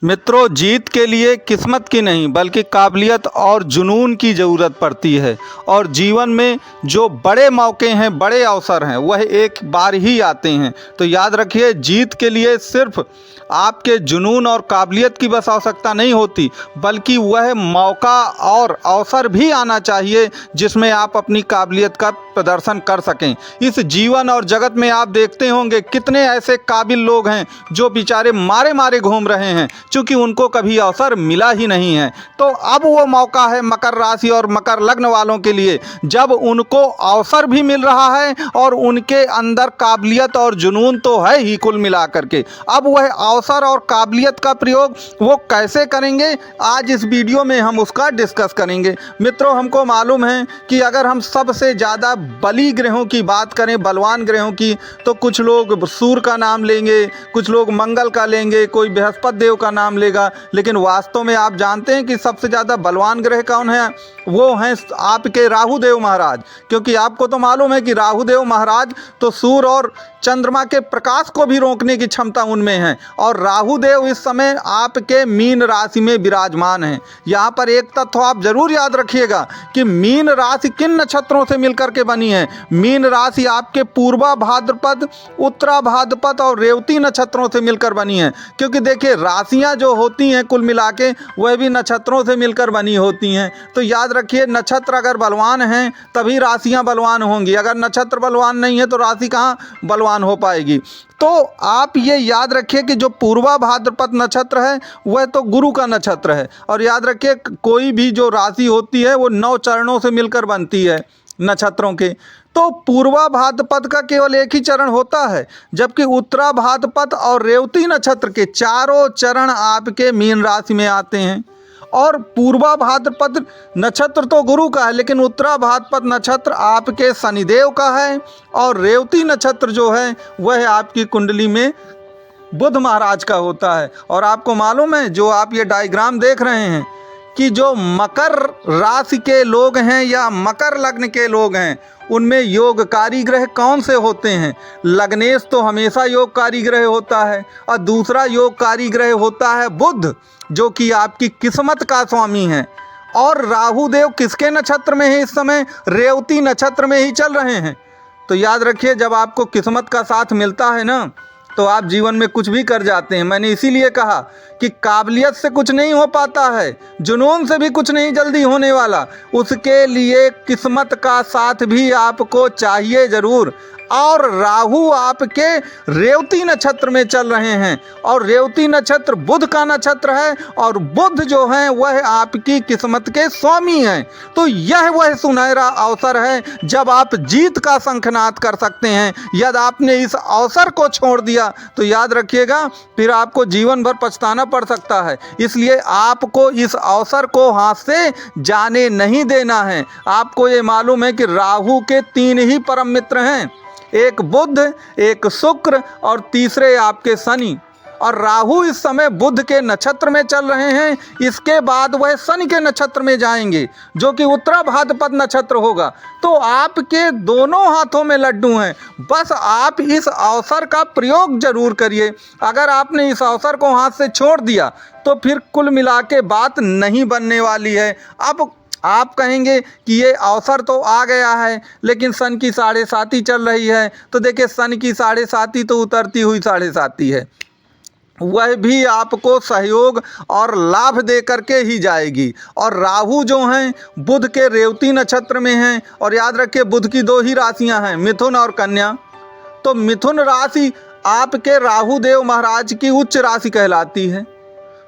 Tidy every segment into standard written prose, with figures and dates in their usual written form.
मित्रों, जीत के लिए किस्मत की नहीं बल्कि काबिलियत और जुनून की ज़रूरत पड़ती है। और जीवन में जो बड़े मौके हैं, बड़े अवसर हैं, वह एक बार ही आते हैं। तो याद रखिए, जीत के लिए सिर्फ आपके जुनून और काबिलियत की बस आवश्यकता नहीं होती, बल्कि वह मौका और अवसर भी आना चाहिए जिसमें आप अपनी काबिलियत का प्रदर्शन कर सकें। इस जीवन और जगत में आप देखते होंगे कितने ऐसे काबिल लोग हैं जो बेचारे मारे मारे घूम रहे हैं, क्योंकि उनको कभी अवसर मिला ही नहीं है। तो अब वो मौका है मकर राशि और मकर लग्न वालों के लिए, जब उनको अवसर भी मिल रहा है और उनके अंदर काबिलियत और जुनून तो है ही कुल मिलाकर के। अब वह अवसर और काबिलियत का प्रयोग वो कैसे करेंगे, आज इस वीडियो में हम उसका डिस्कस करेंगे। मित्रों, हमको मालूम है कि अगर हम सबसे ज़्यादा बली ग्रहों की बात करें, बलवान ग्रहों की, तो कुछ लोग सूर्य का नाम लेंगे, कुछ लोग मंगल का लेंगे, कोई बृहस्पति देव का नाम लेगा। लेकिन वास्तव में आप जानते हैं कि सबसे ज़्यादा बलवान ग्रह कौन है? वो हैं आपके राहु देव महाराज। क्योंकि आपको तो मालूम है कि राहु देव महाराज तो सूर्य और चंद्रमा के प्रकाश को भी रोकने की क्षमता उनमें है। और राहु देव इस समय आपके मीन राशि में विराजमान हैं। यहाँ पर एक तथ्य आप जरूर याद रखिएगा कि मीन राशि किन नक्षत्रों से मिलकर के बनी है। मीन राशि आपके पूर्वा भाद्रपद, उत्तरा भाद्रपद और रेवती नक्षत्रों से मिलकर बनी है। क्योंकि देखिए, राशियाँ जो होती हैं कुल मिला के वह भी नक्षत्रों से मिलकर बनी होती हैं। तो याद रखिए, नक्षत्र अगर बलवान हैं तभी राशियाँ बलवान होंगी। अगर नक्षत्र बलवान नहीं है तो राशि कहाँ बलवान हो पाएगी। तो आप ये याद रखिए कि जो पूर्वा भाद्रपद नक्षत्र है वह तो गुरु का नक्षत्र है। और याद रखिए, कोई भी जो राशि होती है वो 9 चरणों से मिलकर बनती है नक्षत्रों के। तो पूर्वा भाद्रपद का केवल एक ही चरण होता है, जबकि उत्तरा भाद्रपद और रेवती नक्षत्र के चारों चरण आपके मीन राशि में आते हैं। और पूर्वा भाद्रपद नक्षत्र तो गुरु का है, लेकिन उत्तरा भाद्रपद नक्षत्र आपके शनिदेव का है। और रेवती नक्षत्र जो है वह आपकी कुंडली में बुध महाराज का होता है। और आपको मालूम है, जो आप ये डायग्राम देख रहे हैं, कि जो मकर राशि के लोग हैं या मकर लग्न के लोग हैं, उनमें योगकारी ग्रह कौन से होते हैं? लग्नेश तो हमेशा योगकारी ग्रह होता है, और दूसरा योगकारी ग्रह होता है बुध, जो कि आपकी किस्मत का स्वामी है। और राहु देव किसके नक्षत्र में है इस समय? रेवती नक्षत्र में ही चल रहे हैं। तो याद रखिए, जब आपको किस्मत का साथ मिलता है ना, तो आप जीवन में कुछ भी कर जाते हैं। मैंने इसीलिए कहा कि काबिलियत से कुछ नहीं हो पाता है, जुनून से भी कुछ नहीं जल्दी होने वाला। उसके लिए किस्मत का साथ भी आपको चाहिए ज़रूर। और राहु आपके रेवती नक्षत्र में चल रहे हैं, और रेवती नक्षत्र बुध का नक्षत्र है, और बुध जो है वह आपकी किस्मत के स्वामी हैं। तो यह वह सुनहरा अवसर है जब आप जीत का शंखनाद कर सकते हैं। यदि आपने इस अवसर को छोड़ दिया तो याद रखिएगा, फिर आपको जीवन भर पछताना पड़ सकता है। इसलिए आपको इस अवसर को हाथ से जाने नहीं देना है। आपको ये मालूम है कि राहु के 3 ही परम मित्र हैं, एक बुध, एक शुक्र और तीसरे आपके शनि। और राहु इस समय बुध के नक्षत्र में चल रहे हैं। इसके बाद वह शनि के नक्षत्र में जाएंगे, जो कि उत्तरा भाद्रपद नक्षत्र होगा। तो आपके दोनों हाथों में लड्डू हैं, बस आप इस अवसर का प्रयोग जरूर करिए। अगर आपने इस अवसर को हाथ से छोड़ दिया तो फिर कुल मिला के बात नहीं बनने वाली है। अब आप कहेंगे कि ये अवसर तो आ गया है, लेकिन सन की 7.5 चल रही है। तो देखिए, सन की 7.5 तो उतरती हुई 7.5 है, वह भी आपको सहयोग और लाभ दे करके ही जाएगी। और राहु जो हैं बुध के रेवती नक्षत्र में हैं। और याद रखिए, बुध की 2 ही राशियां हैं, मिथुन और कन्या। तो मिथुन राशि आपके राहु देव महाराज की उच्च राशि कहलाती है।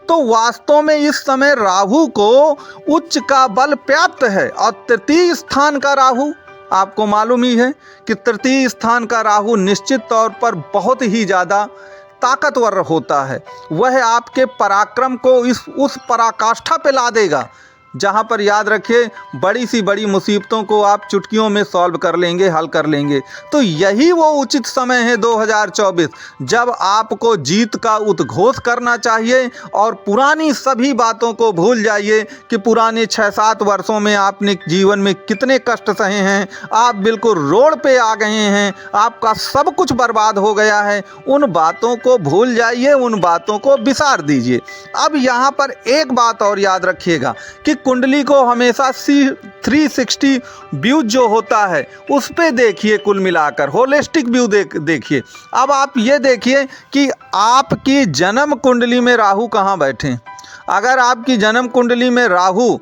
तो वास्तव में इस समय राहु को उच्च का बल प्राप्त है। और तृतीय स्थान का राहु, आपको मालूम ही है कि तृतीय स्थान का राहु निश्चित तौर पर बहुत ही ज़्यादा ताकतवर होता है। वह आपके पराक्रम को उस पराकाष्ठा पे ला देगा जहां पर याद रखिए बड़ी सी बड़ी मुसीबतों को आप चुटकियों में सॉल्व कर लेंगे, हल कर लेंगे। तो यही वो उचित समय है 2024, जब आपको जीत का उद्घोष करना चाहिए और पुरानी सभी बातों को भूल जाइए कि पुराने 6-7 वर्षों में आपने जीवन में कितने कष्ट सहे हैं। आप बिल्कुल रोड पे आ गए हैं, आपका सब कुछ बर्बाद हो गया है। उन बातों को भूल जाइए, उन बातों को बिसार दीजिए। अब यहाँ पर एक बात और याद रखिएगा कि कुंडली को हमेशा 360 व्यू जो होता है उस पे देखिए, कुल मिलाकर होलिस्टिक व्यू देखिए। अब आप ये देखिए कि आपकी जन्म कुंडली में राहु कहाँ बैठे। अगर आपकी जन्म कुंडली में राहु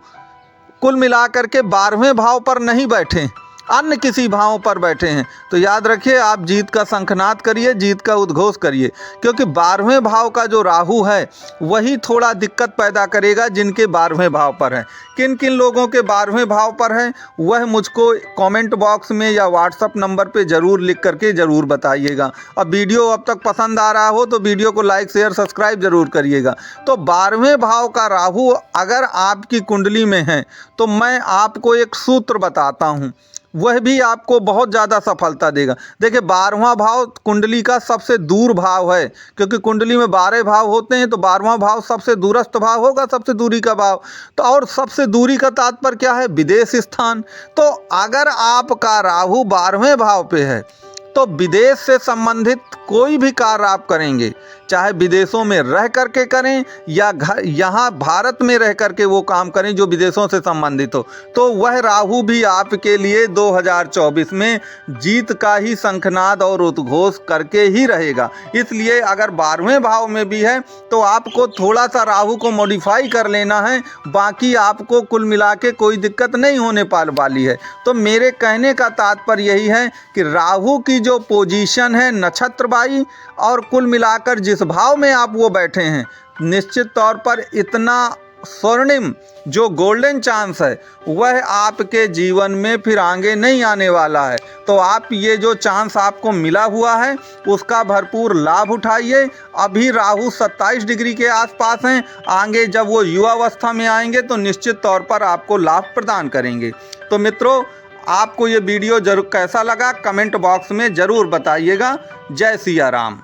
कुल मिलाकर के 12वें भाव पर नहीं बैठे, अन्य किसी भाव पर बैठे हैं, तो याद रखिए आप जीत का शंखनाद करिए, जीत का उद्घोष करिए। क्योंकि 12वें भाव का जो राहु है वही थोड़ा दिक्कत पैदा करेगा जिनके 12वें भाव पर है। किन किन लोगों के 12वें भाव पर है वह मुझको कमेंट बॉक्स में या व्हाट्सअप नंबर पे ज़रूर लिख करके ज़रूर बताइएगा। अब वीडियो अब तक पसंद आ रहा हो तो वीडियो को लाइक शेयर सब्सक्राइब ज़रूर करिएगा। तो 12वें भाव का राहु अगर आपकी कुंडली में है तो मैं आपको एक सूत्र बताता हूँ, वह भी आपको बहुत ज़्यादा सफलता देगा। देखिए 12वां भाव कुंडली का सबसे दूर भाव है, क्योंकि कुंडली में 12 भाव होते हैं तो 12वां भाव सबसे दूरस्थ भाव होगा, सबसे दूरी का भाव। तो और सबसे दूरी का तात्पर्य क्या है, विदेश स्थान। तो अगर आपका राहु 12वें भाव पे है तो विदेश से संबंधित कोई भी कार्य आप करेंगे, चाहे विदेशों में रह करके करें या यहाँ भारत में रह करके वो काम करें जो विदेशों से संबंधित हो, तो वह राहु भी आपके लिए 2024 में जीत का ही शंखनाद और उद्घोष करके ही रहेगा। इसलिए अगर 12वें भाव में भी है तो आपको थोड़ा सा राहु को मॉडिफाई कर लेना है, बाकी आपको कुल मिला के कोई दिक्कत नहीं होने वाली है। तो मेरे कहने का तात्पर्य यही है कि राहु की जो पोजीशन है नक्षत्रबाई और कुल मिलाकर जिस भाव में आप वो बैठे हैं, निश्चित तौर पर इतना स्वर्णिम जो गोल्डन चांस है वह आपके जीवन में फिर आगे नहीं आने वाला है। तो आप ये जो चांस आपको मिला हुआ है उसका भरपूर लाभ उठाइए। अभी राहु 27 डिग्री के आसपास हैं, आगे जब वो युवावस्था में आएंगे तो निश्चित तौर पर आपको लाभ प्रदान करेंगे। तो मित्रों, आपको ये वीडियो जरूर कैसा लगा कमेंट बॉक्स में ज़रूर बताइएगा। जय सिया राम।